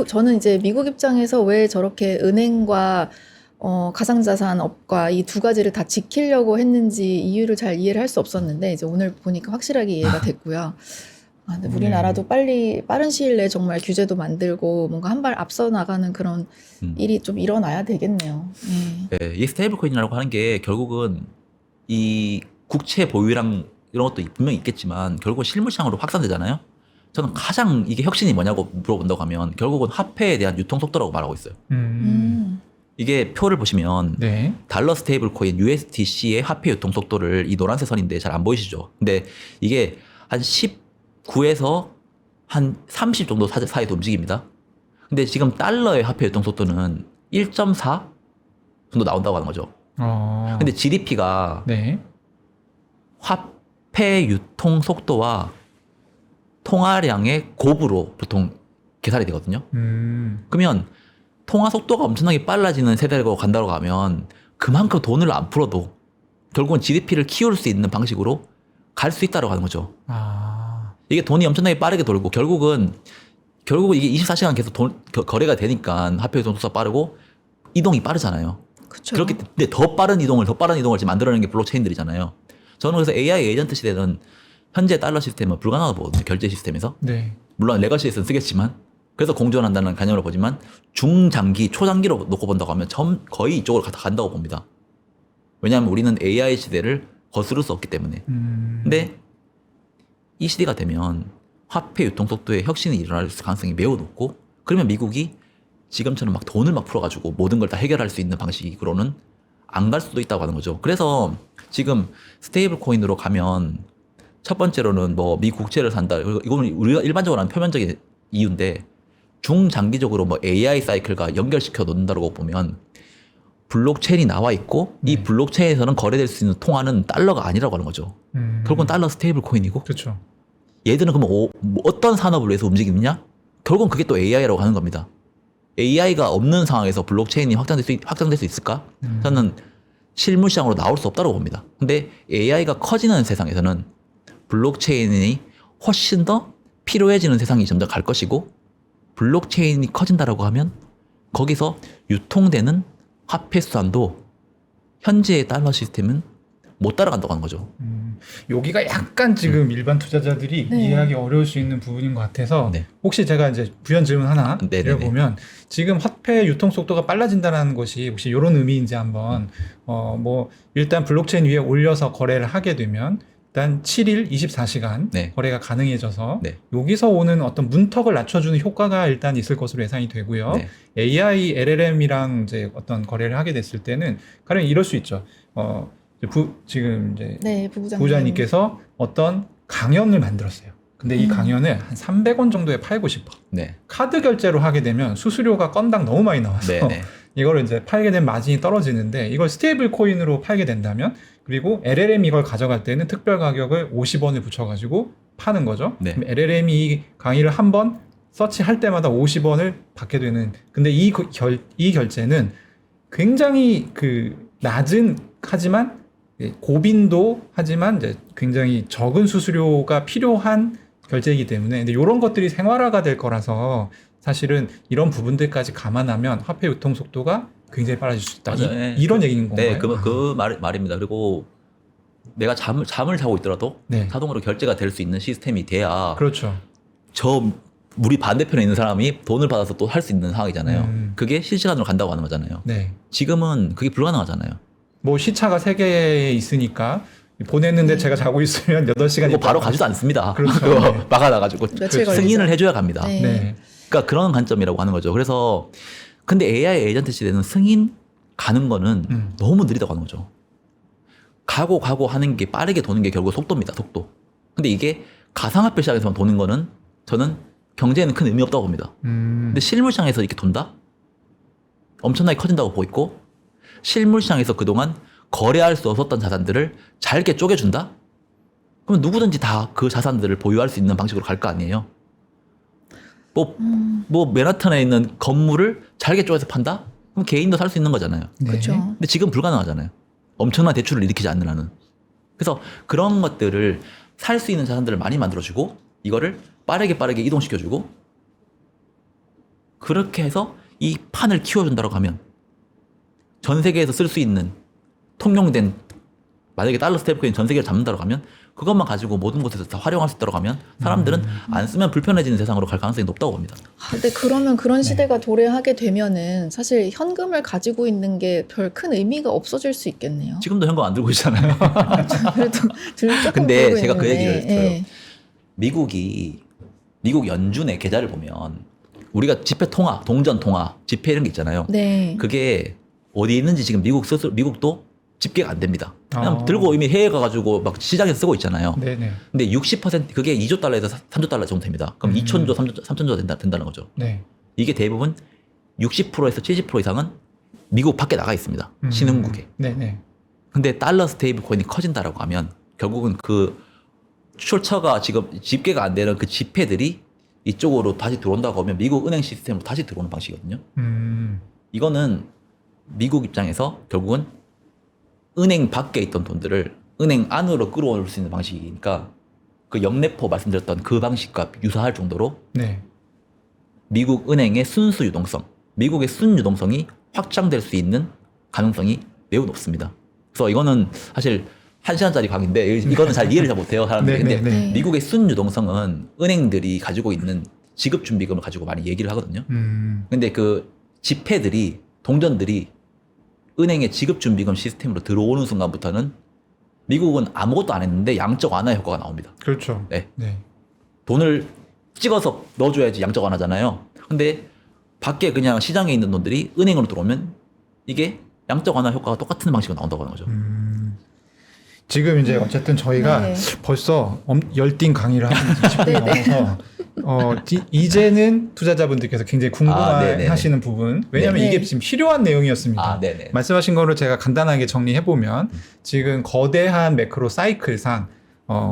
저는 이제 미국 입장에서 왜 저렇게 은행과 가상자산업과 이 두 가지를 다 지키려고 했는지 이유를 잘 이해를 할 수 없었는데 이제 오늘 보니까 확실하게 이해가 됐고요. 근데 우리나라도 빠른 시일 내에 정말 규제도 만들고 뭔가 한 발 앞서 나가는 그런 일이 좀 일어나야 되겠네요. 네, 이 스테이블 코인이라고 하는 게 결국은 이 국채 보유량 이런 것도 분명히 있겠지만 결국은 실물 시장으로 확산되잖아요. 저는 가장 이게 혁신이 뭐냐고 물어본다고 하면 결국은 화폐에 대한 유통 속도라고 말하고 있어요. 이게 표를 보시면 네. 달러 스테이블 코인 USDC의 화폐 유통 속도를 이 노란색 선인데 잘 안 보이시죠? 근데 이게 한 19에서 한 30 정도 사이에서 움직입니다. 근데 지금 달러의 화폐 유통 속도는 1.4 정도 나온다고 하는 거죠. 근데 GDP가 네. 화폐 유통 속도와 통화량의 곱으로 보통 계산이 되거든요. 그러면 통화 속도가 엄청나게 빨라지는 세대로 간다고 하면 그만큼 돈을 안 풀어도 결국은 GDP를 키울 수 있는 방식으로 갈 수 있다고 하는 거죠. 이게 돈이 엄청나게 빠르게 돌고 결국은 이게 24시간 계속 거래가 되니까 화폐 유통 속도가 빠르고 이동이 빠르잖아요. 그렇죠. 그렇기 때문에 더 빠른 이동을 지금 만들어내는 게 블록체인들이잖아요. 저는 그래서 AI 에이전트 시대는 현재 달러 시스템은 불가능하다고 보거든요. 결제 시스템에서. 네. 물론 레거시에서는 쓰겠지만 그래서 공존한다는 개념으로 보지만 중장기, 초장기로 놓고 본다고 하면 거의 이쪽으로 간다고 봅니다. 왜냐하면 우리는 AI 시대를 거스를 수 없기 때문에. 근데 이 시대가 되면 화폐 유통 속도에 혁신이 일어날 가능성이 매우 높고 그러면 미국이 지금처럼 막 돈을 막 풀어가지고 모든 걸 다 해결할 수 있는 방식으로는 안 갈 수도 있다고 하는 거죠. 그래서 지금 스테이블 코인으로 가면 첫 번째로는 뭐 미 국채를 산다. 이거는 우리가 일반적으로 하는 표면적인 이유인데 중장기적으로 뭐 AI 사이클과 연결시켜 놓는다고 보면 블록체인이 나와 있고 이 블록체인에서는 거래될 수 있는 통화는 달러가 아니라고 하는 거죠. 결국은 달러 스테이블 코인이고 그렇죠. 얘들은 그러면 뭐 어떤 산업을 위해서 움직이느냐? 결국은 그게 또 AI라고 하는 겁니다. AI가 없는 상황에서 블록체인이 확장될 수 있을까? 저는 실물 시장으로 나올 수 없다고 봅니다. 근데 AI가 커지는 세상에서는 블록체인이 훨씬 더 필요해지는 세상이 점점 갈 것이고 블록체인이 커진다라고 하면 거기서 유통되는 화폐 수단도 현재의 달러 시스템은 못 따라간다고 하는 거죠. 여기가 약간 지금 일반 투자자들이 네. 이해하기 어려울 수 있는 부분인 것 같아서 네. 혹시 제가 이제 부연 질문 하나 네네네. 드려보면 지금 화폐 유통 속도가 빨라진다는 것이 혹시 이런 의미인지 한번 뭐 일단 블록체인 위에 올려서 거래를 하게 되면 일단 7일 24시간 네. 거래가 가능해져서 네. 여기서 오는 어떤 문턱을 낮춰주는 효과가 일단 있을 것으로 예상이 되고요. 네. AI, LLM이랑 이제 어떤 거래를 하게 됐을 때는 가령 이럴 수 있죠. 지금 이제 네, 부부장님. 부부장님께서 어떤 강연을 만들었어요. 근데 이 강연을 한 300원 정도에 팔고 싶어. 네. 카드 결제로 하게 되면 수수료가 건당 너무 많이 나와서 네. 네. 이거를 이제 팔게 되면 마진이 떨어지는데 이걸 스테이블 코인으로 팔게 된다면 그리고 LLM 이걸 가져갈 때는 특별 가격을 50원을 붙여가지고 파는 거죠. 네. 그럼 LLM이 이 강의를 한번 서치할 때마다 50원을 받게 되는. 근데 이 결제는 굉장히 그 낮은 하지만 고빈도 하지만 이제 굉장히 적은 수수료가 필요한 결제이기 때문에 근데 이런 것들이 생활화가 될 거라서 사실은 이런 부분들까지 감안하면 화폐 유통 속도가 굉장히 빨라질 수 있다. 맞아요. 네. 이런 얘기인 건가요? 네, 말입니다. 그리고 내가 잠을 자고 있더라도 네. 자동으로 결제가 될 수 있는 시스템이 돼야 그렇죠. 저 우리 반대편에 있는 사람이 돈을 받아서 또 할 수 있는 상황이잖아요. 그게 실시간으로 간다고 하는 거잖아요. 네. 지금은 그게 불가능하잖아요. 뭐 시차가 세계에 있으니까 보냈는데 제가 자고 있으면 8시간 그거 바로 가지도 않습니다. 그렇죠. 그거 네. 막아놔가지고 며칠 걸리죠. 승인을 해줘야 갑니다. 네. 네. 그러니까 그런 관점이라고 하는 거죠. 그래서 근데 AI 에이전트 시대는 승인 가는 거는 너무 느리다고 하는 거죠. 가고 하는 게 빠르게 도는 게 결국 속도입니다. 속도. 근데 이게 가상화폐 시장에서만 도는 거는 저는 경제에는 큰 의미 없다고 봅니다. 근데 실물 시장에서 이렇게 돈다? 엄청나게 커진다고 보고 있고 실물 시장에서 그동안 거래할 수 없었던 자산들을 잘게 쪼개준다? 그러면 누구든지 다 그 자산들을 보유할 수 있는 방식으로 갈 거 아니에요. 뭐 맨하탄에 있는 건물을 잘게 쪼개서 판다? 그럼 개인도 살 수 있는 거잖아요. 네. 그렇죠. 근데 지금 불가능하잖아요. 엄청난 대출을 일으키지 않는 한은. 그래서 그런 것들을 살 수 있는 자산들을 많이 만들어주고 이거를 빠르게 이동시켜주고 그렇게 해서 이 판을 키워준다고 하면 전 세계에서 쓸 수 있는 통용된 만약에 달러 스테이블코인 전 세계를 잡는다고 하면 그것만 가지고 모든 곳에서 다 활용할 수 있다고 하면 사람들은 안 쓰면 불편해지는 세상으로 갈 가능성이 높다고 봅니다. 근데 그러면 그런 시대가 도래하게 되면은 사실 현금을 가지고 있는 게 별 큰 의미가 없어질 수 있겠네요. 지금도 현금 안 들고 있잖아요. 그래도 조금 근데 들고 제가 그 있는데, 얘기를 들어요. 예. 미국 연준의 계좌를 보면 우리가 지폐 통화, 동전 통화, 지폐 이런 게 있잖아요. 네. 그게 어디 있는지 지금 미국도 집계가 안 됩니다. 그냥 아. 들고 이미 해외 가가지고 막 시장에서 쓰고 있잖아요. 네네. 근데 60% 그게 2조 달러에서 3조 달러 정도 됩니다. 그럼 2천조, 3천조 된다는 거죠. 네. 이게 대부분 60%에서 70% 이상은 미국 밖에 나가 있습니다. 신흥국에. 네네. 근데 달러 스테이블 코인이 커진다라고 하면 결국은 그 출처가 지금 집계가 안 되는 그 지폐들이 이쪽으로 다시 들어온다고 하면 미국 은행 시스템으로 다시 들어오는 방식이거든요. 이거는 미국 입장에서 결국은 은행 밖에 있던 돈들을 은행 안으로 끌어올 수 있는 방식이니까 그 영래포 말씀드렸던 그 방식과 유사할 정도로 네. 미국 은행의 순수 유동성, 미국의 순 유동성이 확장될 수 있는 가능성이 매우 높습니다. 그래서 이거는 사실 1시간짜리 강의인데 이거는 잘 이해를 잘 못해요 사람들이. 네, 근데 네, 네. 미국의 순 유동성은 은행들이 가지고 있는 지급 준비금을 가지고 많이 얘기를 하거든요. 근데 그 지폐들이 동전들이 은행의 지급 준비금 시스템으로 들어오는 순간부터는 미국은 아무것도 안 했는데 양적 완화 효과가 나옵니다. 그렇죠. 네. 네. 돈을 찍어서 넣어줘야지 양적 완화잖아요. 근데 밖에 그냥 시장에 있는 돈들이 은행으로 들어오면 이게 양적 완화 효과가 똑같은 방식으로 나온다고 하는 거죠. 지금 이제 어쨌든 저희가 네. 벌써 열띤 강의를 하고 20분 네네. 넘어서 이제는 투자자분들께서 굉장히 궁금해하시는 부분, 왜냐하면 네. 이게 지금 필요한 내용이었습니다. 아, 네네. 말씀하신 거를 제가 간단하게 정리해보면 지금 거대한 매크로 사이클상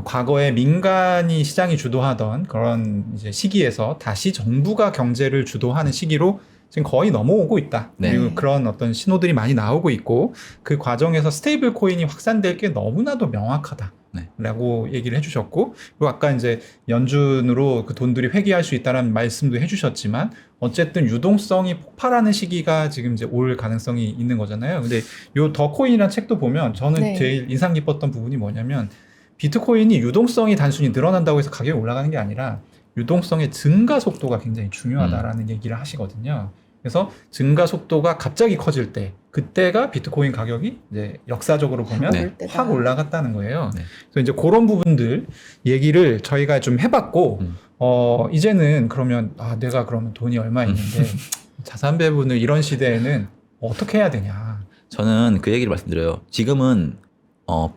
과거에 민간이 시장이 주도하던 그런 이제 시기에서 다시 정부가 경제를 주도하는 시기로 지금 거의 넘어오고 있다. 네. 그리고 그런 어떤 신호들이 많이 나오고 있고 그 과정에서 스테이블 코인이 확산될 게 너무나도 명확하다. 네. 라고 얘기를 해주셨고, 그리고 아까 이제 연준으로 그 돈들이 회귀할 수 있다는 말씀도 해주셨지만, 어쨌든 유동성이 폭발하는 시기가 지금 이제 올 가능성이 있는 거잖아요. 근데 요 더 코인이라는 책도 보면 저는 네. 제일 인상 깊었던 부분이 뭐냐면, 비트코인이 유동성이 단순히 늘어난다고 해서 가격이 올라가는 게 아니라 유동성의 증가 속도가 굉장히 중요하다라는 얘기를 하시거든요. 그래서 증가 속도가 갑자기 커질 때 그때가 비트코인 가격이 이제 역사적으로 보면 네. 확 올라갔다는 거예요. 네. 그래서 이제 그런 부분들 얘기를 저희가 좀 해봤고 이제는 그러면 내가 그러면 돈이 얼마 있는데 자산 배분을 이런 시대에는 어떻게 해야 되냐. 저는 그 얘기를 말씀드려요. 지금은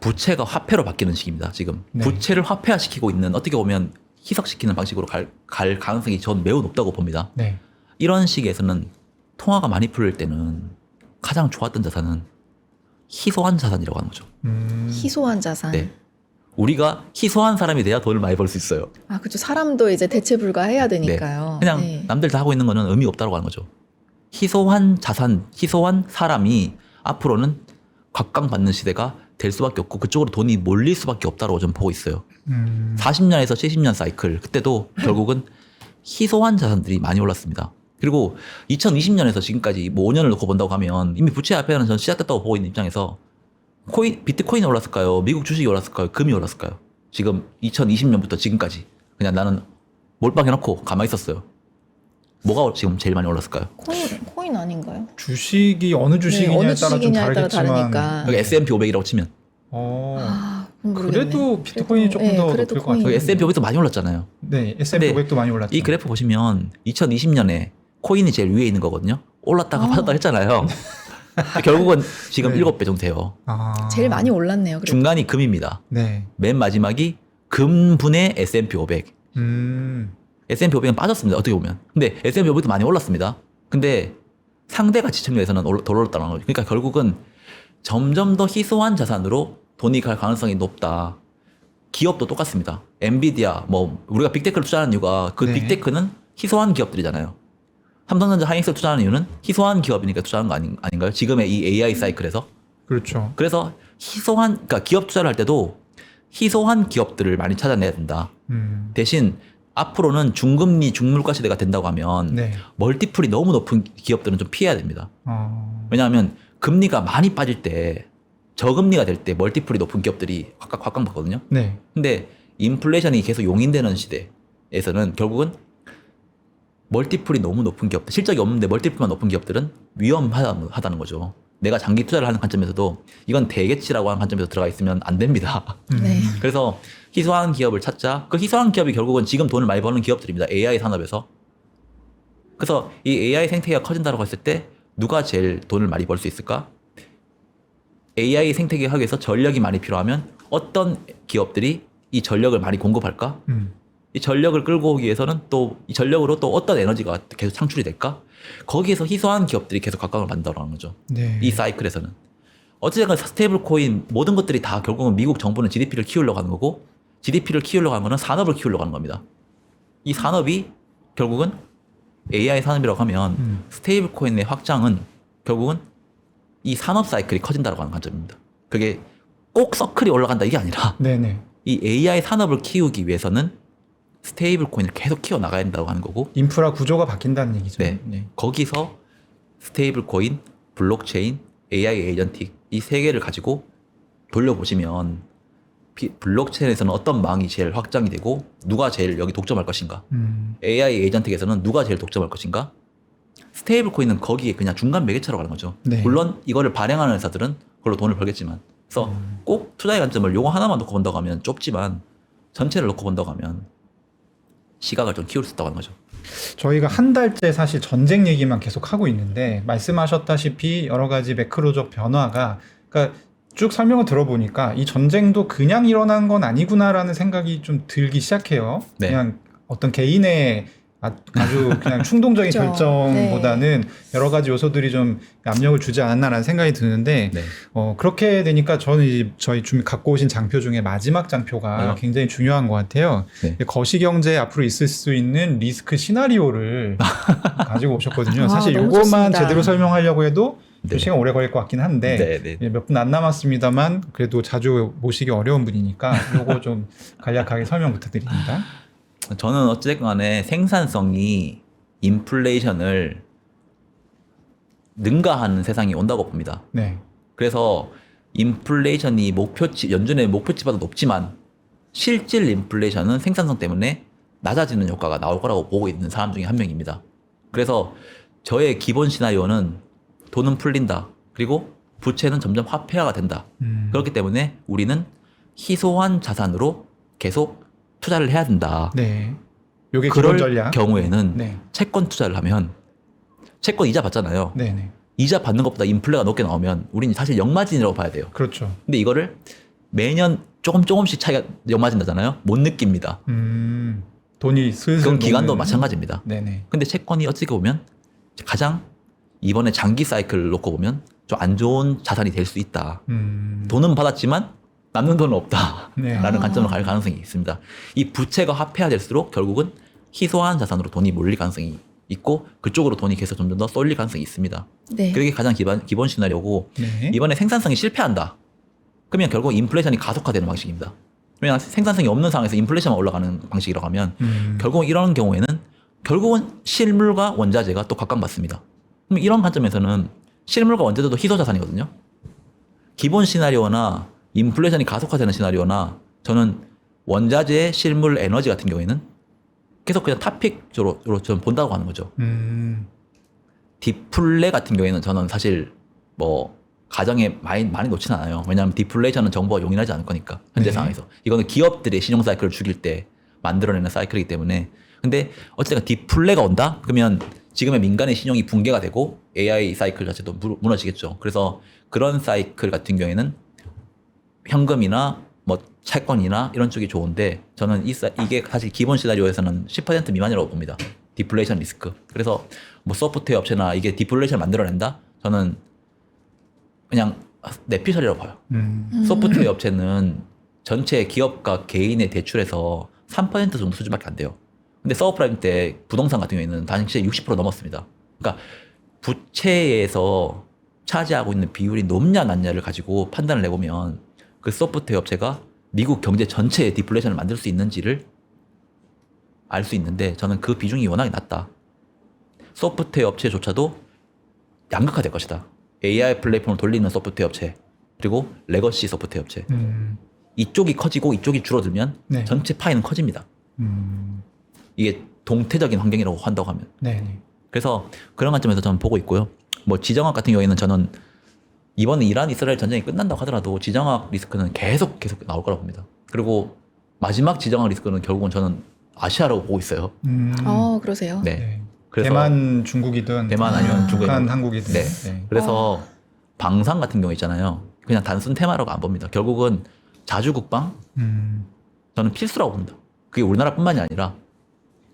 부채가 화폐로 바뀌는 시기입니다. 지금 네. 부채를 화폐화시키고 있는, 어떻게 보면 희석시키는 방식으로 갈 가능성이 전 매우 높다고 봅니다. 네. 이런 시기에서는 통화가 많이 풀릴 때는 가장 좋았던 자산은 희소한 자산이라고 하는 거죠. 희소한 자산. 네. 우리가 희소한 사람이 돼야 돈을 많이 벌 수 있어요. 아, 그렇죠. 사람도 이제 대체 불가해야 되니까요. 그냥 네. 남들 다 하고 있는 거는 의미 없다고 하는 거죠. 희소한 자산, 희소한 사람이 앞으로는 각광받는 시대가 될 수밖에 없고 그쪽으로 돈이 몰릴 수밖에 없다고 저는 보고 있어요. 40년에서 70년 사이클, 그때도 결국은 희소한 자산들이 많이 올랐습니다. 그리고 2020년에서 지금까지 뭐 5년을 놓고 본다고 하면 이미 부채 화폐는 전 시작됐다고 보고 있는 입장에서 비트코인이 올랐을까요? 미국 주식이 올랐을까요? 금이 올랐을까요? 지금 2020년부터 지금까지 그냥 나는 몰빵해놓고 가만히 있었어요. 뭐가 지금 제일 많이 올랐을까요? 코인 아닌가요? 주식이 어느 주식이냐에 어느 따라 좀 주식이냐에 따라 다르겠지만 다르니까. 여기 S&P 500이라고 치면 아, 그럼 모르겠네. 그래도 비트코인이 조금 더 그래도 높을 것 코인. 같아요. 여기 S&P 500도 많이 올랐잖아요. 네, S&P 근데 500도 많이 올랐죠. 이 그래프 보시면 2020년에 코인이 제일 위에 있는 거거든요. 올랐다가 빠졌다 했잖아요. 결국은 지금 네. 7배 정도 돼요. 제일 많이 올랐네요. 그래도. 중간이 금입니다. 네. 맨 마지막이 금분의 S&P 500. S&P 500은 빠졌습니다. 어떻게 보면. 근데 S&P 500도 많이 올랐습니다. 근데 상대 가치 측면에서는 덜 올랐다는 거죠. 그러니까 결국은 점점 더 희소한 자산으로 돈이 갈 가능성이 높다. 기업도 똑같습니다. 엔비디아, 뭐 우리가 빅테크를 투자하는 이유가 그 네. 빅테크는 희소한 기업들이잖아요. 삼성전자, 하이닉스를 투자하는 이유는 희소한 기업이니까 투자하는 거 아닌가요? 지금의 이 AI 사이클에서. 그렇죠. 그래서 그러니까 기업 투자를 할 때도 희소한 기업들을 많이 찾아내야 된다. 대신 앞으로는 중금리, 중물가 시대가 된다고 하면 네. 멀티플이 너무 높은 기업들은 좀 피해야 됩니다. 왜냐하면 금리가 많이 빠질 때, 저금리가 될 때 멀티플이 높은 기업들이 각광받거든요. 네. 근데 인플레이션이 계속 용인되는 시대에서는 결국은 멀티플이 너무 높은 기업들, 실적이 없는데 멀티플만 높은 기업들은 위험하다는 거죠. 내가 장기 투자를 하는 관점에서도 이건 되겠지라고 하는 관점에서 들어가 있으면 안 됩니다. 네. 그래서 희소한 기업을 찾자. 그 희소한 기업이 결국은 지금 돈을 많이 버는 기업들입니다. AI 산업에서. 그래서 이 AI 생태계가 커진다고 했을 때 누가 제일 돈을 많이 벌 수 있을까? AI 생태계 하기 위해서 전력이 많이 필요하면 어떤 기업들이 이 전력을 많이 공급할까? 이 전력을 끌고 오기 위해서는 또 이 전력으로 또 어떤 에너지가 계속 창출이 될까? 거기에서 희소한 기업들이 계속 각광을 받는다는 거죠. 네. 이 사이클에서는. 어쨌든 스테이블 코인 모든 것들이 다 결국은 미국 정부는 GDP를 키우려고 하는 거고, GDP를 키우려고 하는 거는 산업을 키우려고 하는 겁니다. 이 산업이 결국은 AI 산업이라고 하면 스테이블 코인의 확장은 결국은 이 산업 사이클이 커진다고 하는 관점입니다. 그게 꼭 서클이 올라간다 이게 아니라 네네. 이 AI 산업을 키우기 위해서는 스테이블 코인을 계속 키워나가야 된다고 하는 거고, 인프라 구조가 바뀐다는 얘기죠. 네. 거기서 스테이블 코인, 블록체인, AI 에이전틱 이 세 개를 가지고 돌려보시면 블록체인에서는 어떤 망이 제일 확장이 되고 누가 제일 여기 독점할 것인가. AI 에이전트에서는 누가 제일 독점할 것인가. 스테이블 코인은 거기에 그냥 중간 매개체로 가는 거죠. 네. 물론 이거를 발행하는 회사들은 그걸로 돈을 벌겠지만 그래서 꼭 투자의 관점을 요거 하나만 놓고 본다고 하면 좁지만 전체를 놓고 본다고 하면 시각을 좀 키울 수 있다고 하는 거죠. 저희가 한 달째 사실 전쟁 얘기만 계속 하고 있는데 말씀하셨다시피 여러 가지 매크로적 변화가 그러니까 쭉 설명을 들어보니까 이 전쟁도 그냥 일어난 건 아니구나라는 생각이 좀 들기 시작해요. 네. 그냥 어떤 개인의 아주 그냥 충동적인 그렇죠. 결정보다는 여러 가지 요소들이 좀 압력을 주지 않았나라는 생각이 드는데 네. 그렇게 되니까 저는 이제 저희 갖고 오신 장표 중에 마지막 장표가 굉장히 중요한 것 같아요. 네. 거시경제에 앞으로 있을 수 있는 리스크 시나리오를 가지고 오셨거든요. 사실 너무 이것만 좋습니다. 제대로 설명하려고 해도 네. 좀 시간 오래 걸릴 것 같긴 한데 네, 네. 몇 분 안 남았습니다만 그래도 자주 모시기 어려운 분이니까 이거 좀 간략하게 설명 부탁드립니다. 저는 어쨌간에 생산성이 인플레이션을 능가하는 세상이 온다고 봅니다. 네. 그래서 인플레이션이 연준의 목표치보다 높지만 실질 인플레이션은 생산성 때문에 낮아지는 효과가 나올 거라고 보고 있는 사람 중에 한 명입니다. 그래서 저의 기본 시나리오는 돈은 풀린다. 그리고 부채는 점점 화폐화가 된다. 그렇기 때문에 우리는 희소한 자산으로 계속 투자를 해야 된다. 네. 요게 그럴 기본 전략. 경우에는 네. 채권 투자를 하면 채권 이자 받잖아요. 네네. 이자 받는 것보다 인플레가 높게 나오면 우리는 사실 역마진이라고 봐야 돼요. 그렇죠. 근데 이거를 매년 조금씩 차이가 역마진 나잖아요. 못 느낍니다. 돈이 슬슬 그건 기간도 녹는. 마찬가지입니다. 네네. 근데 채권이 어떻게 보면 가장 이번에 장기 사이클을 놓고 보면 좀 안 좋은 자산이 될 수 있다. 돈은 받았지만 남는 돈은 없다. 네. 라는 관점으로 갈 가능성이 있습니다. 이 부채가 화폐화될수록 결국은 희소한 자산으로 돈이 몰릴 가능성이 있고 그쪽으로 돈이 계속 점점 더 쏠릴 가능성이 있습니다. 네. 그게 가장 기본 시나리오고 네. 이번에 생산성이 실패한다. 그러면 결국 인플레이션이 가속화되는 방식입니다. 왜냐하면 생산성이 없는 상황에서 인플레이션만 올라가는 방식이라고 하면 결국 이런 경우에는 결국은 실물과 원자재가 또 각광받습니다. 그럼 이런 관점에서는 실물과 원자재도 희소 자산이거든요. 기본 시나리오나 인플레이션이 가속화되는 시나리오나 저는 원자재, 실물, 에너지 같은 경우에는 계속 그냥 탑픽으로 좀 본다고 하는 거죠. 디플레 같은 경우에는 저는 사실 뭐 가정에 많이 놓진 않아요. 왜냐하면 디플레이션은 정부가 용인하지 않을 거니까 현재 네. 상황에서 이거는 기업들의 신용 사이클을 죽일 때 만들어내는 사이클이기 때문에 근데 어쨌든 디플레가 온다? 그러면 지금의 민간의 신용이 붕괴가 되고 AI 사이클 자체도 무너지겠죠. 그래서 그런 사이클 같은 경우에는 현금이나 뭐 채권이나 이런 쪽이 좋은데 저는 이게 사실 기본 시나리오에서는 10% 미만이라고 봅니다. 디플레이션 리스크. 그래서 뭐 소프트웨어 업체나 이게 디플레이션을 만들어낸다? 저는 그냥 내피셜이라고 봐요. 소프트웨어 업체는 전체 기업과 개인의 대출에서 3% 정도 수준밖에 안 돼요. 근데 서브프라임 때 부동산 같은 경우에는 당시에 60% 넘었습니다. 그러니까 부채에서 차지하고 있는 비율이 높냐 낮냐를 가지고 판단을 해보면 그 소프트웨어 업체가 미국 경제 전체의 디플레이션을 만들 수 있는지를 알 수 있는데 저는 그 비중이 워낙에 낮다. 소프트웨어 업체조차도 양극화될 것이다. AI 플랫폼을 돌리는 소프트웨어 업체 그리고 레거시 소프트웨어 업체 이쪽이 커지고 이쪽이 줄어들면 네. 전체 파이는 커집니다. 이게 동태적인 환경이라고 한다고 하면 네네. 그래서 그런 관점에서 저는 보고 있고요. 뭐 지정학 같은 경우에는 저는 이번 이란 이스라엘 전쟁이 끝난다고 하더라도 지정학 리스크는 계속 나올 거라고 봅니다. 그리고 마지막 지정학 리스크는 결국은 저는 아시아라고 보고 있어요. 그러세요? 네. 네. 그래서 대만, 중국이든 대만 아니면 중국이든 북한, 한국이든. 네. 네. 그래서 방산 같은 경우 있잖아요. 그냥 단순 테마라고 안 봅니다. 결국은 자주국방 저는 필수라고 봅니다. 그게 우리나라뿐만이 아니라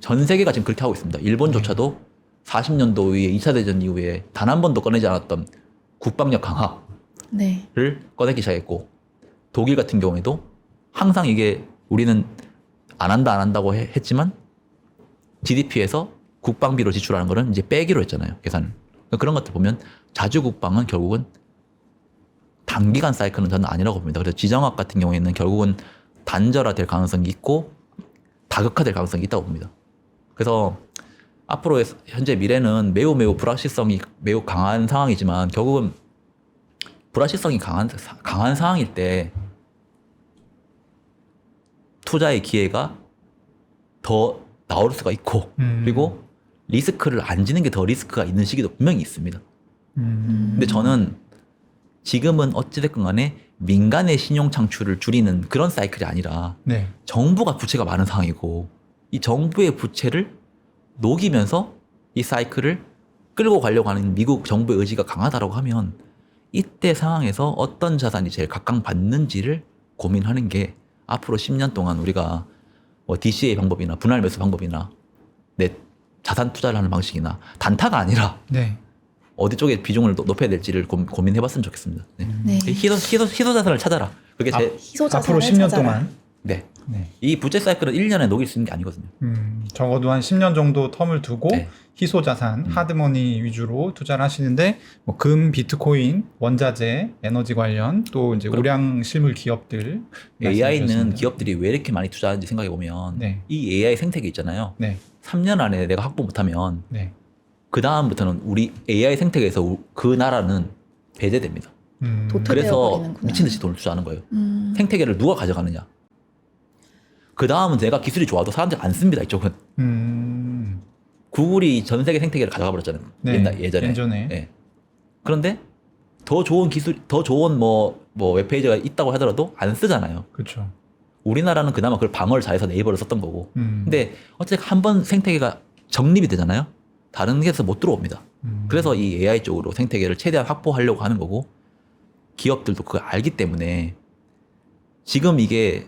전 세계가 지금 그렇게 하고 있습니다. 일본조차도 40년도 이후에 2차 대전 이후에 단 한 번도 꺼내지 않았던 국방력 강화를 네. 꺼내기 시작했고 독일 같은 경우에도 항상 이게 우리는 안 한다고 했지만 GDP에서 국방비로 지출하는 거는 이제 빼기로 했잖아요. 계산을. 그런 것들 보면 자주국방은 결국은 단기간 사이클은 저는 아니라고 봅니다. 그래서 지정학 같은 경우에는 결국은 단절화될 가능성이 있고 다극화될 가능성이 있다고 봅니다. 그래서 앞으로 현재 미래는 매우 불확실성이 매우 강한 상황이지만 결국은 불확실성이 강한 상황일 때 투자의 기회가 더 나올 수가 있고 그리고 리스크를 안 지는 게 더 리스크가 있는 시기도 분명히 있습니다. 근데 저는 지금은 어찌됐건 간에 민간의 신용 창출을 줄이는 그런 사이클이 아니라 네. 정부가 부채가 많은 상황이고 이 정부의 부채를 녹이면서 이 사이클을 끌고 가려고 하는 미국 정부의 의지가 강하다고 하면 이때 상황에서 어떤 자산이 제일 각광받는지를 고민하는 게 앞으로 10년 동안 우리가 뭐 DCA 방법이나 분할 매수 방법이나 내 자산 투자를 하는 방식이나 단타가 아니라 네. 어디 쪽에 비중을 높여야 될지를 고민해봤으면 좋겠습니다. 네. 네. 희소 자산을 찾아라. 그게 제 희소 앞으로 자산을 10년 찾아라. 동안. 네. 네. 이 부채 사이클은 1년에 녹일 수 있는 게 아니거든요. 적어도 한 10년 정도 텀을 두고 네. 희소 자산, 하드머니 위주로 투자를 하시는데 뭐 금, 비트코인, 원자재, 에너지 관련 또 이제 우량 실물 기업들 말씀해 AI는 주셨습니다. 기업들이 왜 이렇게 많이 투자하는지 생각해 보면 네. 이 AI 생태계 있잖아요. 네. 3년 안에 내가 확보 못하면 네. 그 다음부터는 우리 AI 생태계에서 그 나라는 배제됩니다. 도태되어 그래서 버리는구나. 미친 듯이 돈을 투자하는 거예요. 생태계를 누가 가져가느냐. 그 다음은 내가 기술이 좋아도 사람들이 안 씁니다. 이쪽은. 구글이 전 세계 생태계를 가져가 버렸잖아요. 네. 예전에. 예. 그런데 더 좋은 기술, 더 좋은 뭐 웹페이지가 있다고 하더라도 안 쓰잖아요. 그렇죠. 우리나라는 그나마 그걸 방어를 잘해서 네이버를 썼던 거고. 근데 어쨌든 한번 생태계가 정립이 되잖아요. 다른 데서 못 들어옵니다. 그래서 이 AI 쪽으로 생태계를 최대한 확보하려고 하는 거고 기업들도 그걸 알기 때문에 지금 이게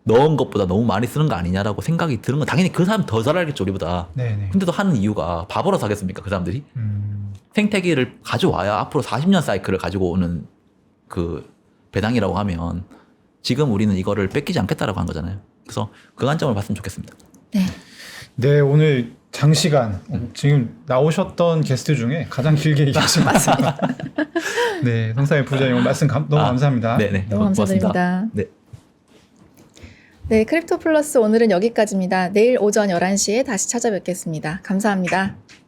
넣은 것보다 너무 많이 쓰는 거 아니냐라고 생각이 드는 건 당연히 그 사람 더 잘 알겠죠, 우리보다. 네네. 근데도 하는 이유가 바보라서 하겠습니까, 그 사람들이? 생태계를 가져와야 앞으로 40년 사이클을 가지고 오는 그 배당이라고 하면 지금 우리는 이거를 뺏기지 않겠다라고 한 거잖아요. 그래서 그 관점을 봤으면 좋겠습니다. 네. 네, 오늘 장시간 지금 나오셨던 게스트 중에 가장 길게 얘기하신 것 같습니다. 네, 성사의 부자님 오늘 말씀 너무 감사합니다. 네네. 너무 감사드립니다. 네. 네, 크립토 플러스 오늘은 여기까지입니다. 내일 오전 11시에 다시 찾아뵙겠습니다. 감사합니다.